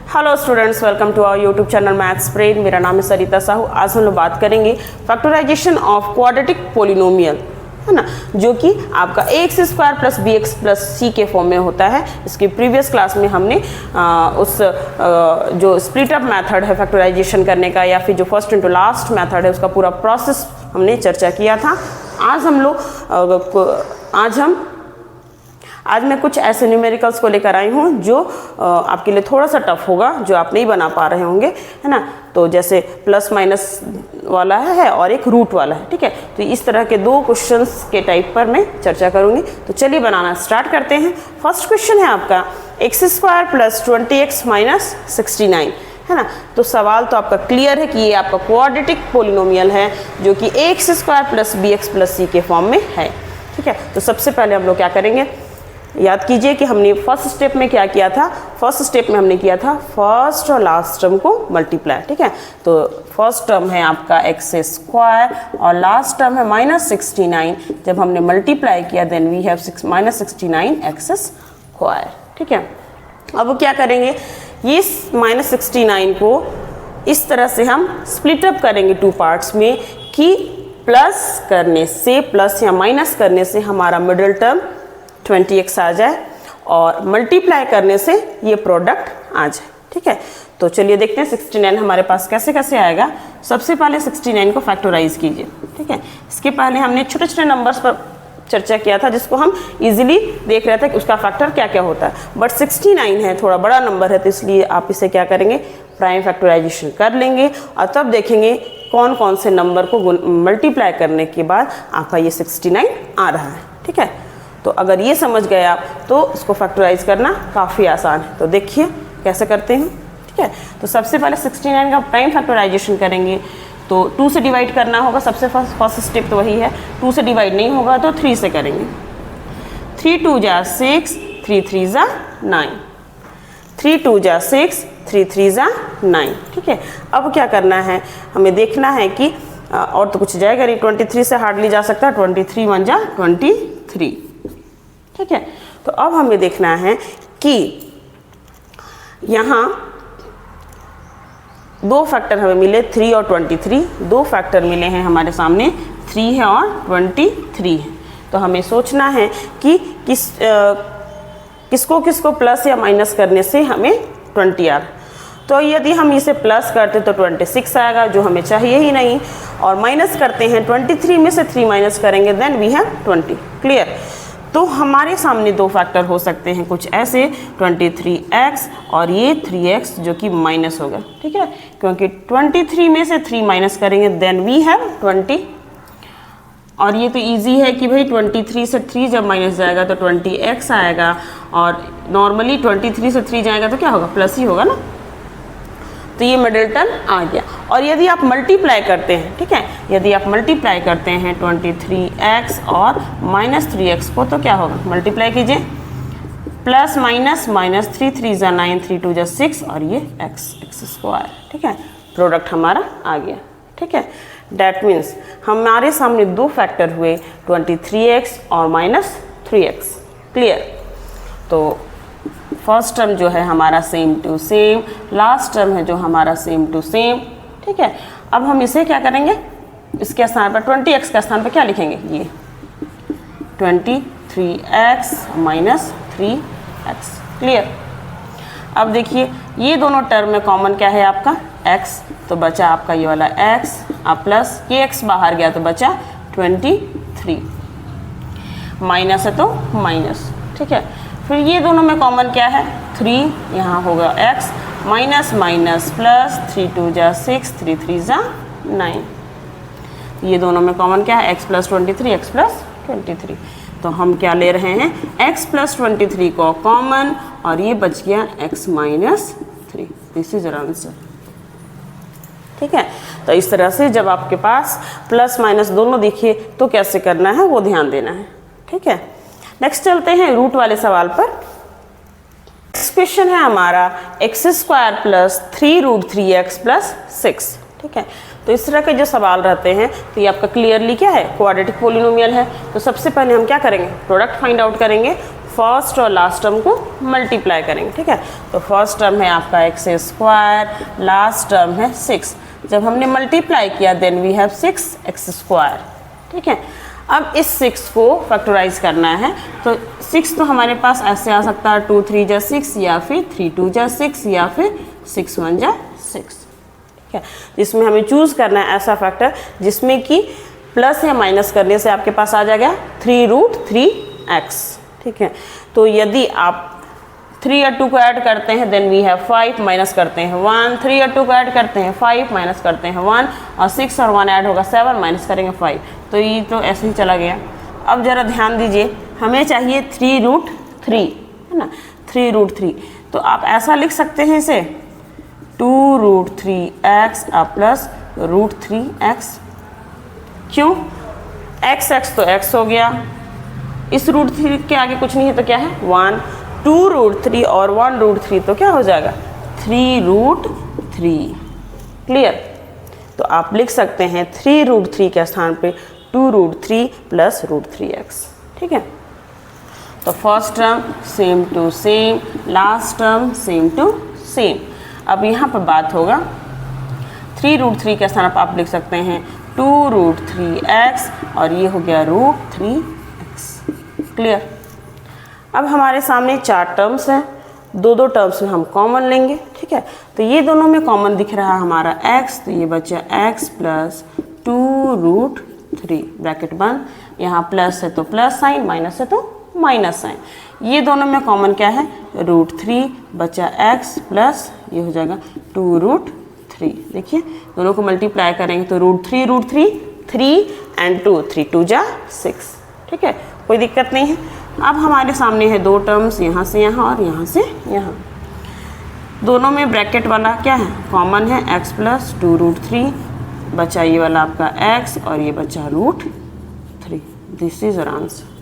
Hello students, welcome to our YouTube channel maths brain. मेरा नाम है सरिता साहू। आज हम लोग बात करेंगे फैक्टराइजेशन ऑफ क्वाड्रेटिक पोलिनोमियल, है ना, जो कि आपका ax square plus bx plus c के फॉर्म में होता है। इसकी प्रीवियस क्लास में हमने जो स्प्लिट अप मेथड है फैक्टराइजेशन करने का, या फिर जो फर्स्ट इनटू लास्ट मेथड है, उसका पूरा प्रोसेस हमने चर्चा किया था। आज मैं कुछ ऐसे न्यूमेरिकल्स को लेकर आई हूँ जो आपके लिए थोड़ा सा टफ होगा, जो आप नहीं बना पा रहे होंगे, है ना। तो जैसे प्लस माइनस वाला है और एक रूट वाला है, ठीक है। तो इस तरह के दो क्वेश्चंस के टाइप पर मैं चर्चा करूँगी। तो चलिए बनाना स्टार्ट करते हैं। फर्स्ट क्वेश्चन है आपका x square plus 20x minus 69, है ना। तो सवाल तो आपका क्लियर है कि ये आपका क्वाड्रेटिक पोलिनोमियल है जो कि x square plus bx plus c के फॉर्म में है, ठीक है। तो सबसे पहले हम लोग क्या करेंगे, याद कीजिए कि हमने फर्स्ट स्टेप में क्या किया था। फर्स्ट स्टेप में हमने किया था फर्स्ट और लास्ट टर्म को मल्टीप्लाई, ठीक है। तो फर्स्ट टर्म है आपका एक्स स्क्वायर और लास्ट टर्म है माइनस 69। जब हमने मल्टीप्लाई किया then we have minus 69 x square, ठीक है। अब क्या करेंगे, ये माइनस 69 को इस तरह से हम स्प्लिट अप करेंगे टू पार्ट्स में कि प्लस करने से, प्लस या माइनस करने से हमारा मिडिल टर्म 20x आ जाए और मल्टीप्लाई करने से ये प्रोडक्ट आ जाए, ठीक है। तो चलिए देखते हैं 69 हमारे पास कैसे कैसे आएगा। सबसे पहले 69 को फैक्टराइज कीजिए, ठीक है। इसके पहले हमने छोटे छोटे नंबर्स पर चर्चा किया था जिसको हम इजीली देख रहे थे कि उसका फैक्टर क्या क्या होता है, बट 69 है, थोड़ा बड़ा नंबर है, तो इसलिए आप इसे क्या करेंगे, प्राइम फैक्टराइजेशन कर लेंगे और तब देखेंगे कौन कौन से नंबर को मल्टीप्लाई करने के बाद आपका ये 69 आ रहा है, ठीक है। तो अगर ये समझ गए आप तो इसको फैक्टराइज करना काफ़ी आसान है। तो देखिए कैसे करते हैं, ठीक है। तो सबसे पहले 69 का प्राइम फैक्टराइजेशन करेंगे तो 2 से डिवाइड करना होगा। सबसे फर्स्ट स्टेप तो वही है। 2 से डिवाइड नहीं होगा तो 3 से करेंगे। 3 2 जा 6, 3 3 जा 9, 3 2 जा 6, 3 3 जा 9, ठीक है। अब क्या करना है, हमें देखना है कि और तो कुछ जाएगा नहीं, 23 से हार्डली जा सकता है, 23 1 जा 23, ठीक है। तो अब हमें देखना है कि यहाँ दो फैक्टर हमें मिले, 3 और 23। दो फैक्टर मिले हैं हमारे सामने, 3 है और 23 है। तो हमें सोचना है कि किसको किसको प्लस या माइनस करने से हमें 20 आ रहा। तो यदि हम इसे प्लस करते तो 26 आएगा, जो हमें चाहिए ही नहीं, और माइनस करते हैं 23 में से 3 माइनस करेंगे देन वी हैव 20। क्लियर। तो हमारे सामने दो फैक्टर हो सकते हैं कुछ ऐसे, 23x और ये 3x जो कि माइनस होगा, ठीक है, क्योंकि 23 में से 3 माइनस करेंगे देन वी हैव 20। और ये तो इजी है कि भाई 23 से 3 जब माइनस जाएगा तो 20x आएगा, और नॉर्मली 23 से 3 जाएगा तो क्या होगा, प्लस ही होगा ना। तो ये मिडिल टर्म आ गया। और यदि आप मल्टीप्लाई करते हैं, ठीक है, यदि आप मल्टीप्लाई करते हैं 23x और माइनस 3x को, तो क्या होगा, मल्टीप्लाई कीजिए, प्लस माइनस माइनस 3 3 जा 9, 3 2 जा 6 और ये x स्क्वायर, ठीक है। प्रोडक्ट हमारा आ गया, ठीक है। डैट मीन्स हमारे सामने दो फैक्टर हुए, 23x और माइनस 3x। क्लियर। तो फर्स्ट टर्म जो है हमारा same to same, last term है जो हमारा सेम टू सेम, ठीक है। अब हम इसे क्या करेंगे, इसके स्थान पर 20x का स्थान पर क्या लिखेंगे, ये 23x माइनस 3x। क्लियर। अब देखिए ये दोनों टर्म में कॉमन क्या है आपका, x, तो बचा आपका ये वाला x, अब प्लस ये x बाहर गया तो बचा 23, माइनस है तो माइनस, ठीक है। फिर ये दोनों में कॉमन क्या है, 3, यहाँ होगा x, माइनस माइनस प्लस, 3 2 जा 6, 3 3 जा 9। ये दोनों में कॉमन क्या है, x प्लस 23, x प्लस 23। तो हम क्या ले रहे हैं, x प्लस 23 को कॉमन, और ये बच गया x minus 3। This is answer, ठीक है। तो इस तरह से जब आपके पास प्लस माइनस दोनों दिखे तो कैसे करना है वो ध्यान देना है, ठीक है। नेक्स्ट चलते हैं रूट वाले सवाल पर। नेक्स्ट क्वेश्चन है हमारा x square plus 3 root 3x plus 6, ठीक है। तो इस तरह के जो सवाल रहते हैं तो ये आपका क्लियरली क्या है, क्वाड्रेटिक पोलिनोमियल है। तो सबसे पहले हम क्या करेंगे, प्रोडक्ट फाइंड आउट करेंगे। फर्स्ट और लास्ट टर्म को मल्टीप्लाई करेंगे, ठीक है। तो फर्स्ट टर्म है आपका एक्स स्क्वायर, लास्ट टर्म है 6। जब हमने मल्टीप्लाई किया then we have 6x square, ठीक है। अब इस 6 को फैक्टराइज करना है, तो 6 तो हमारे पास ऐसे आ सकता है 2 3 जा 6, या फिर 3 2 जा 6, या फिर 6 1 जा 6, ठीक है। इसमें हमें चूज़ करना है ऐसा फैक्टर जिसमें कि प्लस या माइनस करने से आपके पास आ जाएगा 3√3x, ठीक है। तो यदि आप 3 और 2 को ऐड करते हैं देन वी हैव 5, माइनस करते हैं 1, 3 और 2 को ऐड करते हैं 5, माइनस करते हैं 1, और 6 और 1 ऐड होगा 7, माइनस करेंगे 5। तो ये तो ऐसे ही चला गया। अब ज़रा ध्यान दीजिए, हमें चाहिए 3√3, है ना, 3√3। तो आप ऐसा लिख सकते हैं इसे 2√3x प्लस √3x। क्यों? x तो x हो गया, इस √3 के आगे कुछ नहीं है तो क्या है 1, 2√3 और 1√3 तो क्या हो जाएगा 3√3। क्लियर? तो आप लिख सकते हैं 3√3 के स्थान पे 2√3 प्लस √3x, ठीक है। तो first term same to same, last term same to same. अब यहाँ पर बात होगा 3√3 के स्थान पर आप लिख सकते हैं 2√3x, और ये हो गया √3x। क्लियर? अब हमारे सामने 4 टर्म्स हैं, दो टर्म्स में हम कॉमन लेंगे, ठीक है। तो ये दोनों में कॉमन दिख रहा है हमारा x, तो ये बचा x प्लस 2√3 ब्रैकेट बंद। यहाँ प्लस है तो प्लस साइन, माइनस है तो माइनस साइन। ये दोनों में कॉमन क्या है √3, बचा x प्लस ये हो जाएगा 2√3। देखिए दोनों को मल्टीप्लाई करेंगे तो √3 3 एंड 2, 3 2 जा 6, ठीक है, कोई दिक्कत नहीं है। अब हमारे सामने है 2 टर्म्स, यहाँ से यहाँ और यहाँ से यहाँ। दोनों में ब्रैकेट वाला क्या है कॉमन है, x प्लस 2√3, बचा ये वाला आपका x और ये बचा √3। This is our answer.